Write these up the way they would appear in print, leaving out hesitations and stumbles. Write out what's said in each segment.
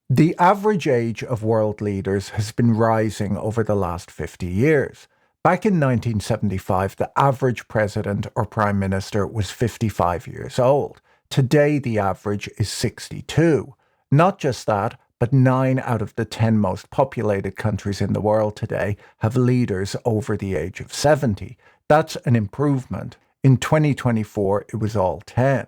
The average age of world leaders has been rising over the last 50 years. Back in 1975, the average president or prime minister was 55 years old. Today, the average is 62. Not just that, but 9 out of the 10 most populated countries in the world today have leaders over the age of 70. That's an improvement. In 2024, it was all 10.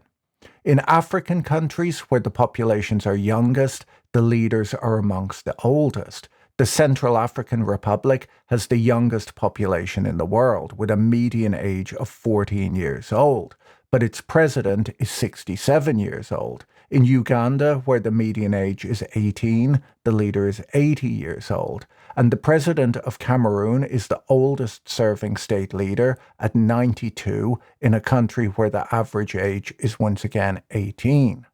In African countries where the populations are youngest, the leaders are amongst the oldest. The Central African Republic has the youngest population in the world, with a median age of 14 years old, but its president is 67 years old. In Uganda, where the median age is 18, the leader is 80 years old. And the president of Cameroon is the oldest serving state leader at 92 in a country where the average age is once again 18.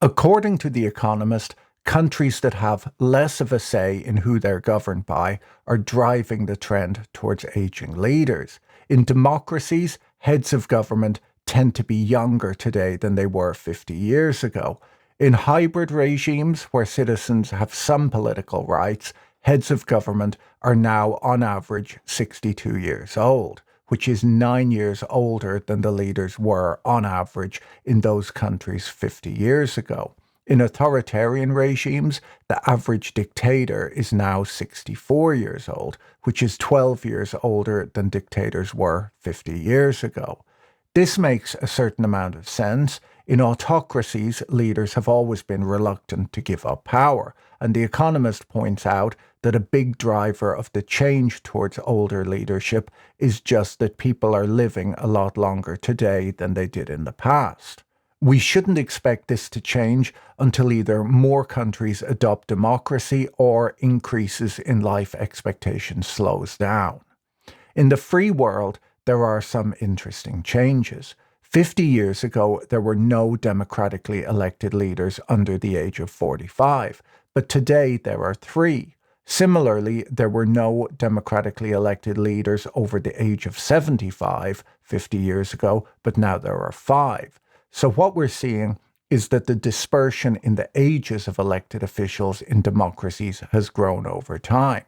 According to The Economist, countries that have less of a say in who they're governed by are driving the trend towards aging leaders. In democracies, heads of government tend to be younger today than they were 50 years ago. In hybrid regimes where citizens have some political rights, heads of government are now on average 62 years old, which is 9 years older than the leaders were on average in those countries 50 years ago. In authoritarian regimes, the average dictator is now 64 years old, which is 12 years older than dictators were 50 years ago. This makes a certain amount of sense. In autocracies, leaders have always been reluctant to give up power, and The Economist points out that a big driver of the change towards older leadership is just that people are living a lot longer today than they did in the past. We shouldn't expect this to change until either more countries adopt democracy or increases in life expectations slows down. In the free world, there are some interesting changes. 50 years ago, there were no democratically elected leaders under the age of 45, but today there are 3. Similarly, there were no democratically elected leaders over the age of 75 50 years ago, but now there are 5. So what we're seeing is that the dispersion in the ages of elected officials in democracies has grown over time.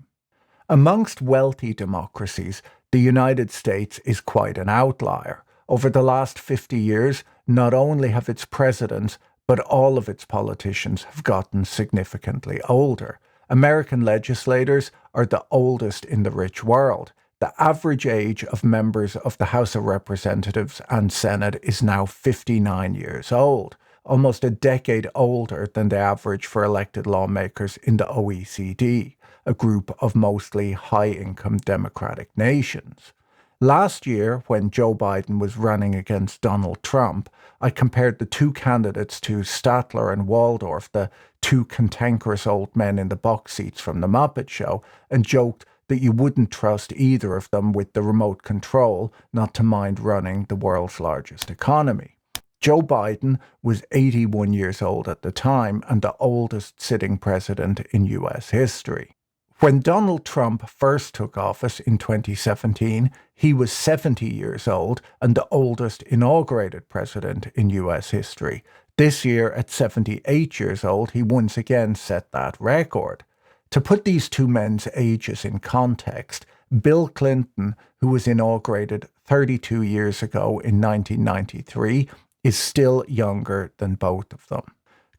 Amongst wealthy democracies, the United States is quite an outlier. Over the last 50 years, not only have its presidents, but all of its politicians have gotten significantly older. American legislators are the oldest in the rich world. The average age of members of the House of Representatives and Senate is now 59 years old, almost a decade older than the average for elected lawmakers in the OECD, a group of mostly high-income democratic nations. Last year, when Joe Biden was running against Donald Trump, I compared the two candidates to Statler and Waldorf, the two cantankerous old men in the box seats from The Muppet Show, and joked that you wouldn't trust either of them with the remote control, not to mind running the world's largest economy. Joe Biden was 81 years old at the time and the oldest sitting president in US history. When Donald Trump first took office in 2017, he was 70 years old and the oldest inaugurated president in US history. This year, at 78 years old, he once again set that record. To put these two men's ages in context, Bill Clinton, who was inaugurated 32 years ago in 1993, is still younger than both of them.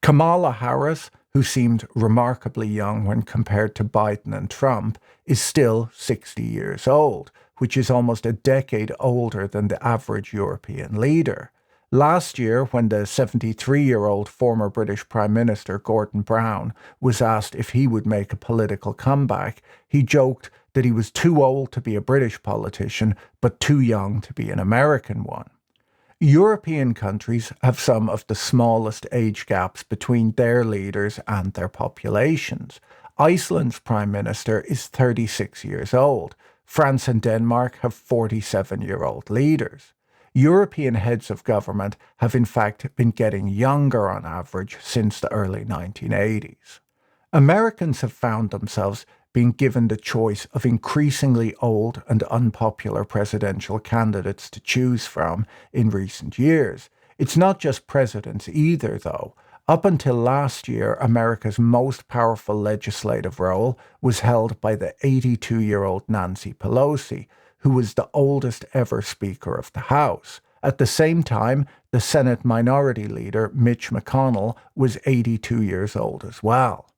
Kamala Harris, who seemed remarkably young when compared to Biden and Trump, is still 60 years old, which is almost a decade older than the average European leader. Last year, when the 73-year-old former British Prime Minister Gordon Brown was asked if he would make a political comeback, he joked that he was too old to be a British politician, but too young to be an American one. European countries have some of the smallest age gaps between their leaders and their populations. Iceland's Prime Minister is 36 years old. France and Denmark have 47-year-old leaders. European heads of government have in fact been getting younger on average since the early 1980s. Americans have found themselves being given the choice of increasingly old and unpopular presidential candidates to choose from in recent years. It's not just presidents either, though. Up until last year, America's most powerful legislative role was held by the 82-year-old Nancy Pelosi, who was the oldest ever Speaker of the House. At the same time, the Senate Minority Leader, Mitch McConnell, was 82 years old as well.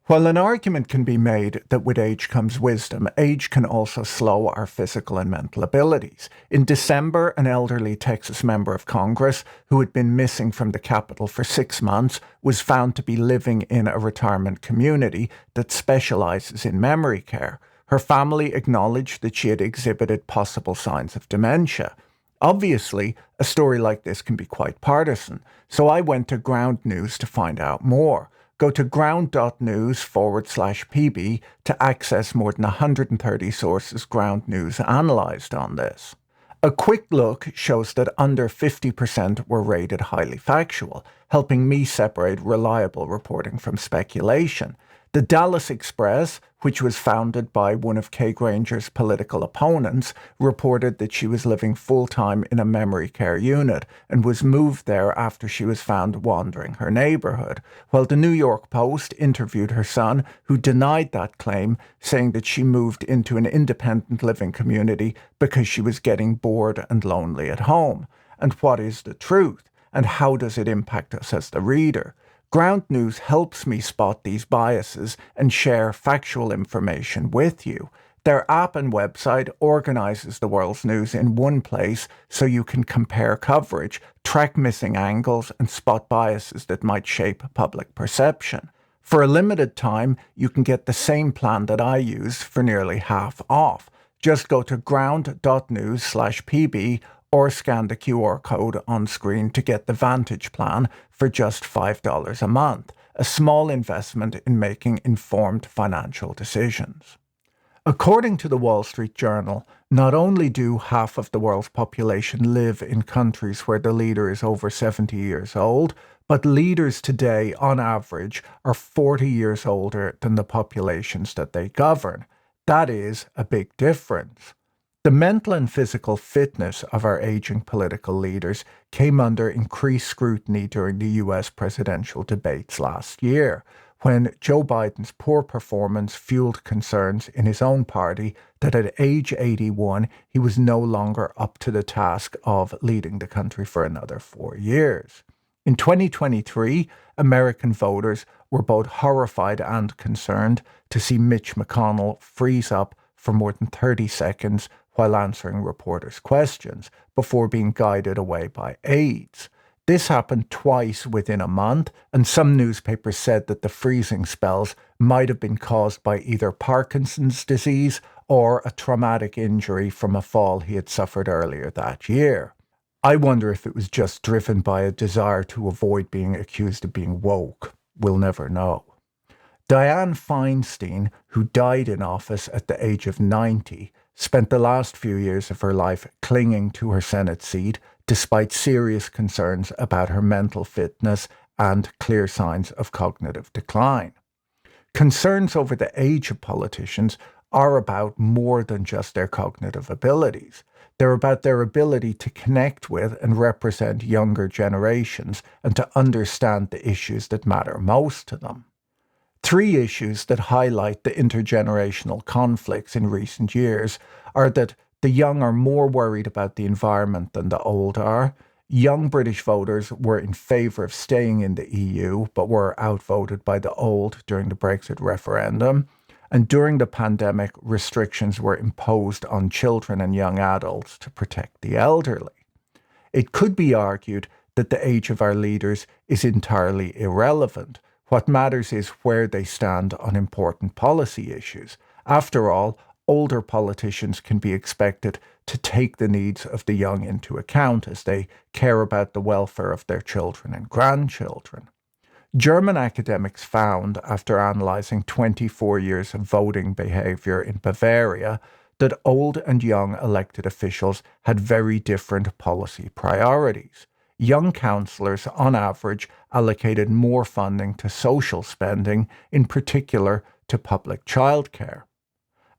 While an argument can be made that with age comes wisdom, age can also slow our physical and mental abilities. In December, an elderly Texas member of Congress who had been missing from the Capitol for 6 months was found to be living in a retirement community that specializes in memory care. Her family acknowledged that she had exhibited possible signs of dementia. Obviously, a story like this can be quite partisan, so I went to Ground News to find out more. Go to ground.news/PB to access more than 130 sources Ground News analysed on this. A quick look shows that under 50% were rated highly factual, helping me separate reliable reporting from speculation. The Dallas Express, which was founded by one of Kay Granger's political opponents, reported that she was living full-time in a memory care unit and was moved there after she was found wandering her neighborhood, while the New York Post interviewed her son, who denied that claim, saying that she moved into an independent living community because she was getting bored and lonely at home. And what is the truth? And how does it impact us as the reader? Ground News helps me spot these biases and share factual information with you. Their app and website organizes the world's news in one place so you can compare coverage, track missing angles, and spot biases that might shape public perception. For a limited time, you can get the same plan that I use for nearly half off. Just go to ground.news/PB or scan the QR code on screen to get the Vantage plan for just $5 a month, a small investment in making informed financial decisions. According to the Wall Street Journal, not only do half of the world's population live in countries where the leader is over 70 years old, but leaders today, on average, are 40 years older than the populations that they govern. That is a big difference. The mental and physical fitness of our aging political leaders came under increased scrutiny during the US presidential debates last year, when Joe Biden's poor performance fueled concerns in his own party that at age 81 he was no longer up to the task of leading the country for another 4 years. In 2023, American voters were both horrified and concerned to see Mitch McConnell freeze up for more than 30 seconds while answering reporters' questions before being guided away by aides. This happened twice within a month, and some newspapers said that the freezing spells might have been caused by either Parkinson's disease or a traumatic injury from a fall he had suffered earlier that year. I wonder if it was just driven by a desire to avoid being accused of being woke. We'll never know. Dianne Feinstein, who died in office at the age of 90, spent the last few years of her life clinging to her Senate seat despite serious concerns about her mental fitness and clear signs of cognitive decline. Concerns over the age of politicians are about more than just their cognitive abilities. They're about their ability to connect with and represent younger generations and to understand the issues that matter most to them. 3 issues that highlight the intergenerational conflicts in recent years are that the young are more worried about the environment than the old are. Young British voters were in favour of staying in the EU, but were outvoted by the old during the Brexit referendum. And during the pandemic, restrictions were imposed on children and young adults to protect the elderly. It could be argued that the age of our leaders is entirely irrelevant. What matters is where they stand on important policy issues. After all, older politicians can be expected to take the needs of the young into account as they care about the welfare of their children and grandchildren. German academics found, after analysing 24 years of voting behaviour in Bavaria, that old and young elected officials had very different policy priorities. Young councillors, on average, allocated more funding to social spending, in particular to public childcare.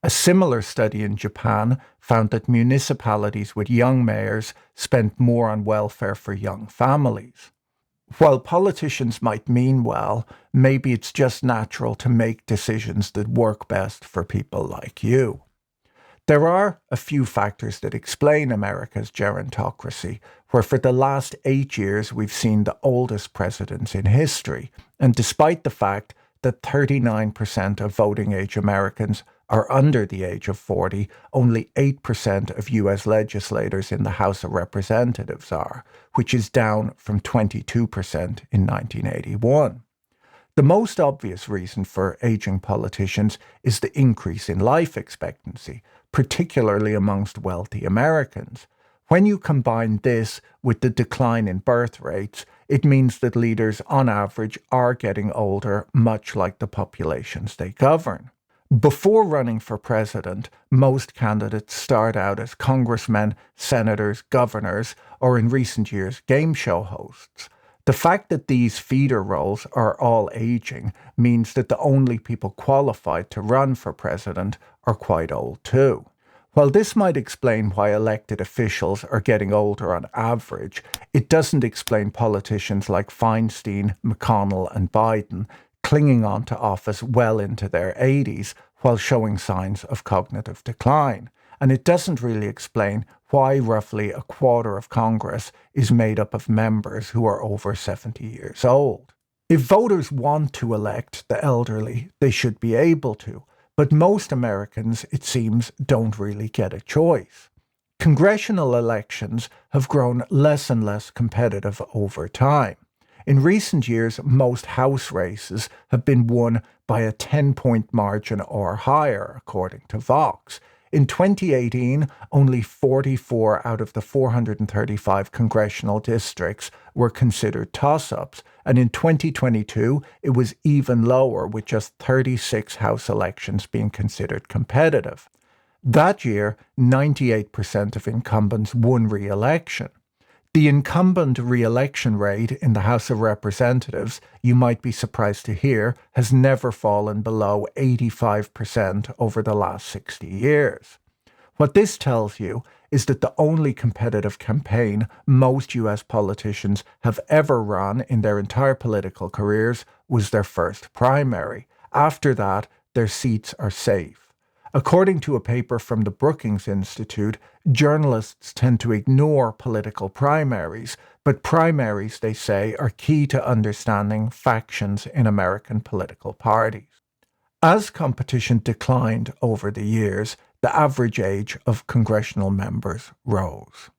A similar study in Japan found that municipalities with young mayors spent more on welfare for young families. While politicians might mean well, maybe it's just natural to make decisions that work best for people like you. There are a few factors that explain America's gerontocracy, where for the last 8 years we've seen the oldest presidents in history, and despite the fact that 39% of voting age Americans are under the age of 40, only 8% of US legislators in the House of Representatives are, which is down from 22% in 1981. The most obvious reason for aging politicians is the increase in life expectancy, particularly amongst wealthy Americans. When you combine this with the decline in birth rates, it means that leaders on average are getting older, much like the populations they govern. Before running for president, most candidates start out as congressmen, senators, governors, or in recent years, game show hosts. The fact that these feeder roles are all aging means that the only people qualified to run for president are quite old too. While this might explain why elected officials are getting older on average, it doesn't explain politicians like Feinstein, McConnell, and Biden clinging on to office well into their 80s while showing signs of cognitive decline. And it doesn't really explain why roughly a quarter of Congress is made up of members who are over 70 years old. If voters want to elect the elderly, they should be able to, but most Americans, it seems, don't really get a choice. Congressional elections have grown less and less competitive over time. In recent years, most House races have been won by a 10-point margin or higher, according to Vox. In 2018, only 44 out of the 435 congressional districts were considered toss-ups, and in 2022, it was even lower, with just 36 House elections being considered competitive. That year, 98% of incumbents won re-election. The incumbent re-election rate in the House of Representatives, you might be surprised to hear, has never fallen below 85% over the last 60 years. What this tells you is that the only competitive campaign most US politicians have ever run in their entire political careers was their first primary. After that, their seats are safe. According to a paper from the Brookings Institute, journalists tend to ignore political primaries, but primaries, they say, are key to understanding factions in American political parties. As competition declined over the years, the average age of congressional members rose.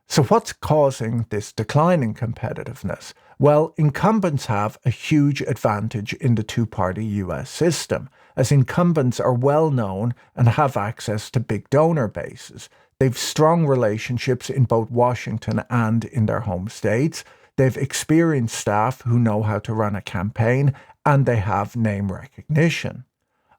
So what's causing this decline in competitiveness? Well, incumbents have a huge advantage in the two-party US system, as incumbents are well known and have access to big donor bases. They've strong relationships in both Washington and in their home states. They've experienced staff who know how to run a campaign, and they have name recognition.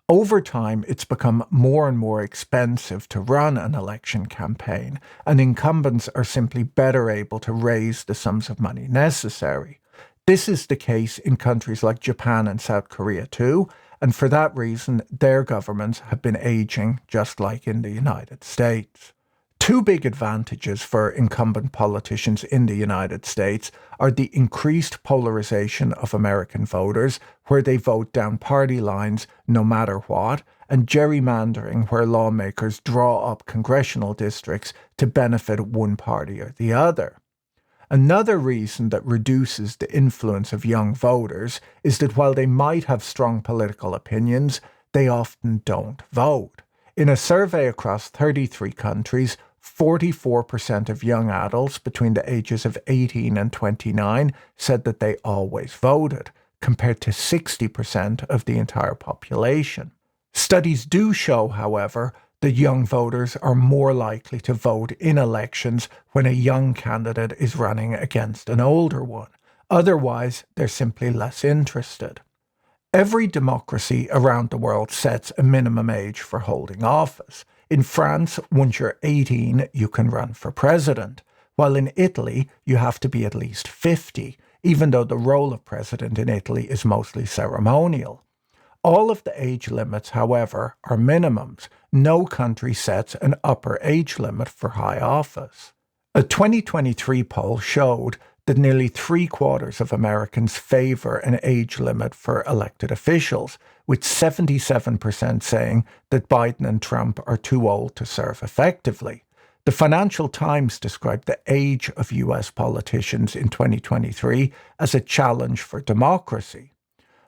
Over time, it's become more and more expensive to run an election campaign, and incumbents are simply better able to raise the sums of money necessary. This is the case in countries like Japan and South Korea too, and for that reason, their governments have been aging just like in the United States. Two big advantages for incumbent politicians in the United States are the increased polarization of American voters, where they vote down party lines no matter what, and gerrymandering, where lawmakers draw up congressional districts to benefit one party or the other. Another reason that reduces the influence of young voters is that while they might have strong political opinions, they often don't vote. In a survey across 33 countries, 44% of young adults between the ages of 18 and 29 said that they always voted, compared to 60% of the entire population. Studies do show, however, that young voters are more likely to vote in elections when a young candidate is running against an older one. Otherwise, they're simply less interested. Every democracy around the world sets a minimum age for holding office. In France, once you're 18, you can run for president, while in Italy, you have to be at least 50, even though the role of president in Italy is mostly ceremonial. All of the age limits, however, are minimums. No country sets an upper age limit for high office. A 2023 poll showed that nearly 3/4 of Americans favor an age limit for elected officials, with 77% saying that Biden and Trump are too old to serve effectively. The Financial Times described the age of US politicians in 2023 as a challenge for democracy.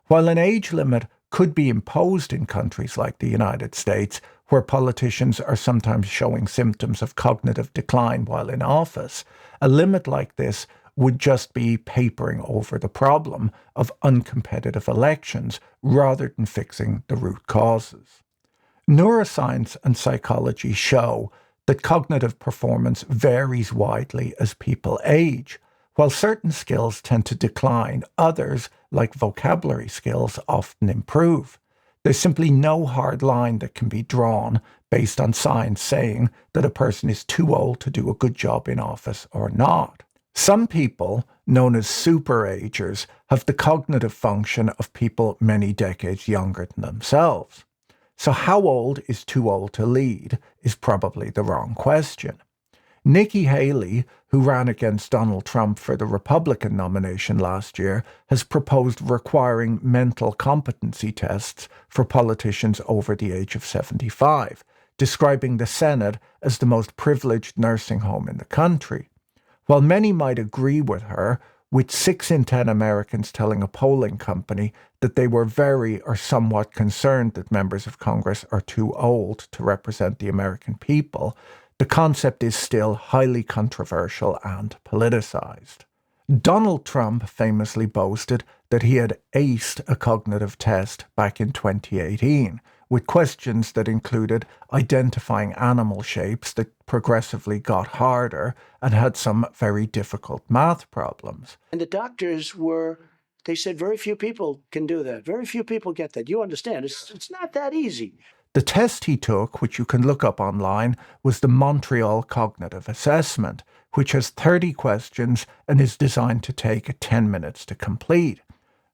While an age limit could be imposed in countries like the United States, where politicians are sometimes showing symptoms of cognitive decline while in office, a limit like this would just be papering over the problem of uncompetitive elections rather than fixing the root causes. Neuroscience and psychology show that cognitive performance varies widely as people age. While certain skills tend to decline, others, like vocabulary skills, often improve. There's simply no hard line that can be drawn based on science saying that a person is too old to do a good job in office or not. Some people, known as superagers, have the cognitive function of people many decades younger than themselves. So how old is too old to lead is probably the wrong question. Nikki Haley, who ran against Donald Trump for the Republican nomination last year, has proposed requiring mental competency tests for politicians over the age of 75, describing the Senate as the most privileged nursing home in the country. While many might agree with her, with 6 in 10 Americans telling a polling company that they were very or somewhat concerned that members of Congress are too old to represent the American people, the concept is still highly controversial and politicized. Donald Trump famously boasted that he had aced a cognitive test back in 2018, with questions that included identifying animal shapes that progressively got harder and had some very difficult math problems. And the doctors they said very few people can do that. Very few people get that. You understand, it's not that easy. The test he took, which you can look up online, was the Montreal Cognitive Assessment, which has 30 questions and is designed to take 10 minutes to complete.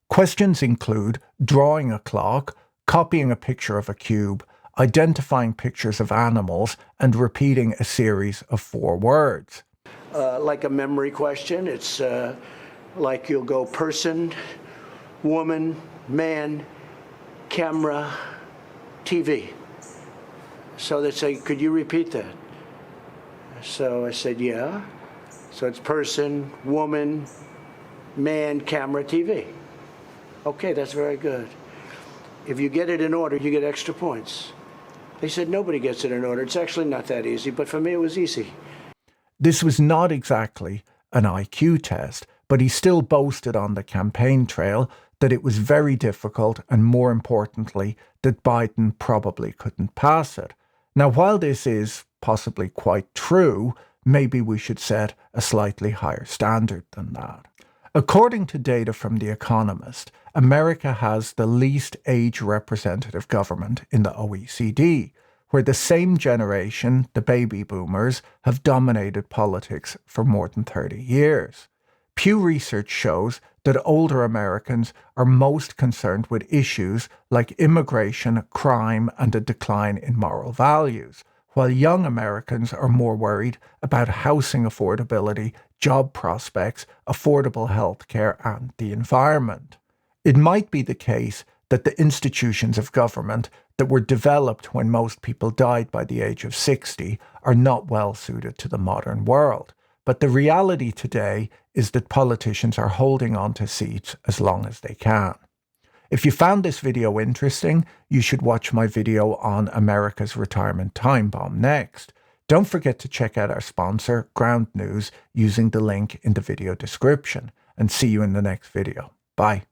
Questions include drawing a clock, copying a picture of a cube, identifying pictures of animals, and repeating a series of 4 words. Like a memory question, it's like you'll go person, woman, man, camera, TV. So they say, could you repeat that? So I said, yeah. So it's person, woman, man, camera, TV. Okay, that's very good. If you get it in order, you get extra points. They said nobody gets it in order. It's actually not that easy, but for me it was easy. This was not exactly an IQ test, but he still boasted on the campaign trail that it was very difficult and, more importantly, that Biden probably couldn't pass it. Now, while this is possibly quite true, maybe we should set a slightly higher standard than that. According to data from The Economist, America has the least age-representative government in the OECD, where the same generation, the baby boomers, have dominated politics for more than 30 years. Pew Research shows that older Americans are most concerned with issues like immigration, crime, and a decline in moral values, while young Americans are more worried about housing affordability, job prospects, affordable health care, and the environment. It might be the case that the institutions of government that were developed when most people died by the age of 60 are not well suited to the modern world. But the reality today is that politicians are holding on to seats as long as they can. If you found this video interesting, you should watch my video on America's retirement time bomb next. Don't forget to check out our sponsor, Ground News, using the link in the video description. And see you in the next video. Bye.